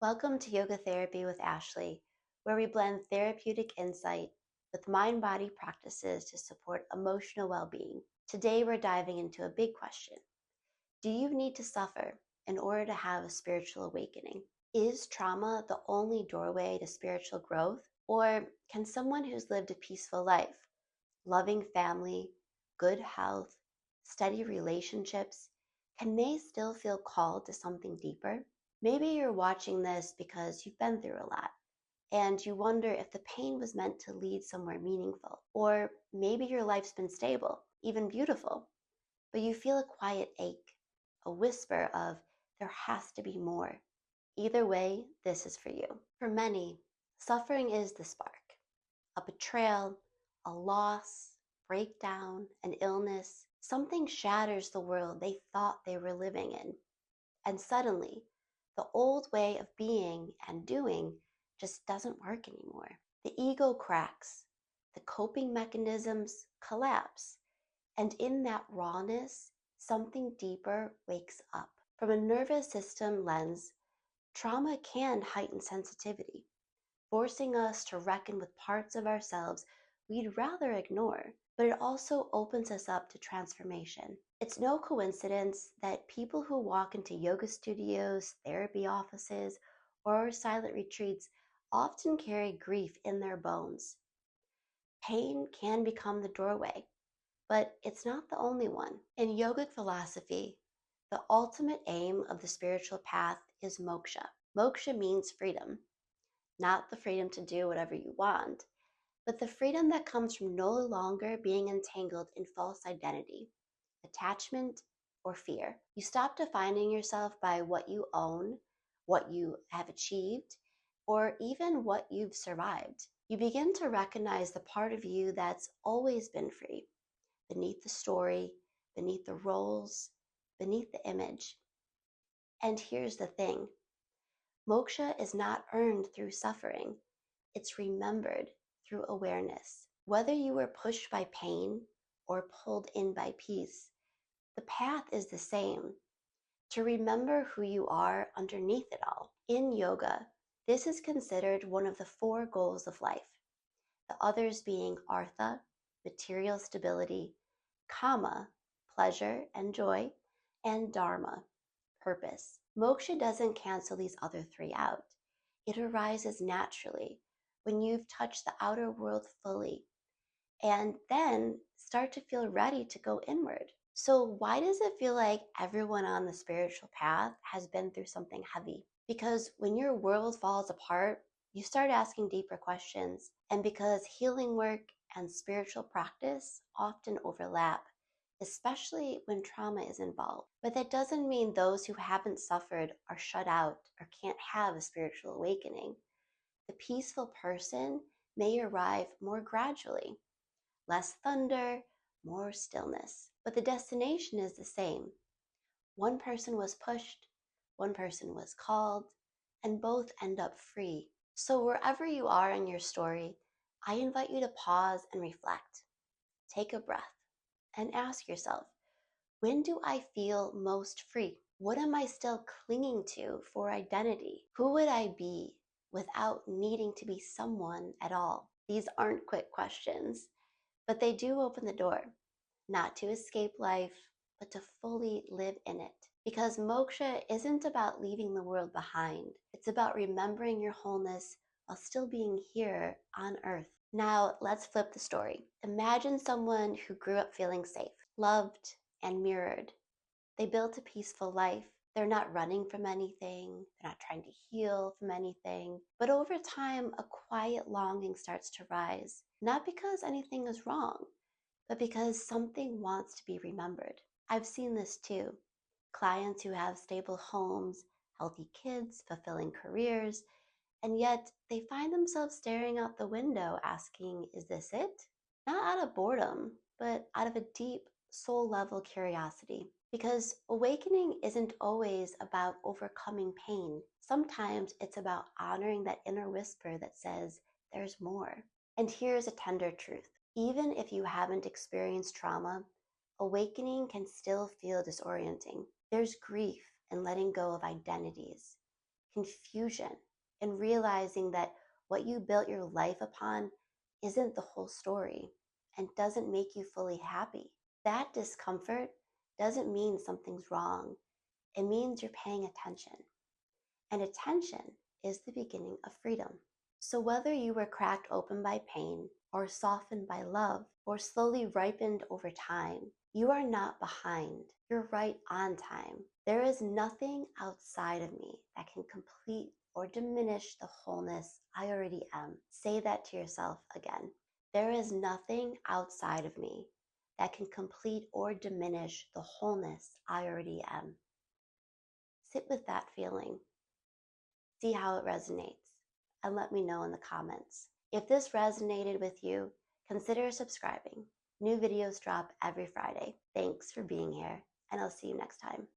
Welcome to Yoga Therapy with Ashley, where we blend therapeutic insight with mind body practices to support emotional well being. Today, we're diving into a big question. Do you need to suffer in order to have a spiritual awakening? Is trauma the only doorway to spiritual growth? Or can someone who's lived a peaceful life, loving family, good health, steady relationships, can they still feel called to something deeper? Maybe you're watching this because you've been through a lot and you wonder if the pain was meant to lead somewhere meaningful. Or maybe your life's been stable, even beautiful, but you feel a quiet ache, a whisper of there has to be more. Either way, this is for you. For many, suffering is the spark, a betrayal, a loss, breakdown, an illness. Something shatters the world they thought they were living in. And suddenly, the old way of being and doing just doesn't work anymore. The ego cracks, the coping mechanisms collapse, and in that rawness, something deeper wakes up. From a nervous system lens, trauma can heighten sensitivity, forcing us to reckon with parts of ourselves we'd rather ignore, but it also opens us up to transformation. It's no coincidence that people who walk into yoga studios, therapy offices, or silent retreats often carry grief in their bones. Pain can become the doorway, but it's not the only one. In yogic philosophy, the ultimate aim of the spiritual path is moksha. Moksha means freedom, not the freedom to do whatever you want, but the freedom that comes from no longer being entangled in false identity, attachment, or fear. You stop defining yourself by what you own, what you have achieved, or even what you've survived. You begin to recognize the part of you that's always been free, beneath the story, beneath the roles, beneath the image. And here's the thing: moksha is not earned through suffering, it's remembered through awareness. Whether you were pushed by pain or pulled in by peace, the path is the same: to remember who you are underneath it all. In yoga, this is considered one of the four goals of life, the others being artha, material stability, kama, pleasure and joy, and dharma, purpose. Moksha doesn't cancel these other three out. It arises naturally when you've touched the outer world fully and then start to feel ready to go inward. So, why does it feel like everyone on the spiritual path has been through something heavy? Because when your world falls apart, you start asking deeper questions. And because healing work and spiritual practice often overlap, especially when trauma is involved. But that doesn't mean those who haven't suffered are shut out or can't have a spiritual awakening. The peaceful person may arrive more gradually, less thunder, more stillness. But the destination is the same. One person was pushed, one person was called, and both end up free. So, wherever you are in your story, I invite you to pause and reflect. Take a breath and ask yourself, when do I feel most free? What am I still clinging to for identity? Who would I be without needing to be someone at all? These aren't quick questions, but they do open the door, not to escape life, but to fully live in it. Because moksha isn't about leaving the world behind, it's about remembering your wholeness while still being here on earth. Now, let's flip the story. Imagine someone who grew up feeling safe, loved, and mirrored. They built a peaceful life. They're not running from anything. They're not trying to heal from anything. But over time, a quiet longing starts to rise, not because anything is wrong, but because something wants to be remembered. I've seen this too. Clients who have stable homes, healthy kids, fulfilling careers, and yet they find themselves staring out the window asking, is this it? Not out of boredom, but out of a deep soul level curiosity. Because awakening isn't always about overcoming pain. Sometimes it's about honoring that inner whisper that says, there's more. And here's a tender truth: even if you haven't experienced trauma, awakening can still feel disorienting. There's grief in letting go of identities, confusion, and realizing that what you built your life upon isn't the whole story and doesn't make you fully happy. That discomfort doesn't mean something's wrong. It means you're paying attention. And attention is the beginning of freedom. So, whether you were cracked open by pain, or softened by love, or slowly ripened over time, you are not behind. You're right on time. There is nothing outside of me that can complete or diminish the wholeness I already am. Say that to yourself again. There is nothing outside of me that can complete or diminish the wholeness I already am. Sit with that feeling. See how it resonates, and let me know in the comments. If this resonated with you, consider subscribing. New videos drop every Friday. Thanks for being here, and I'll see you next time.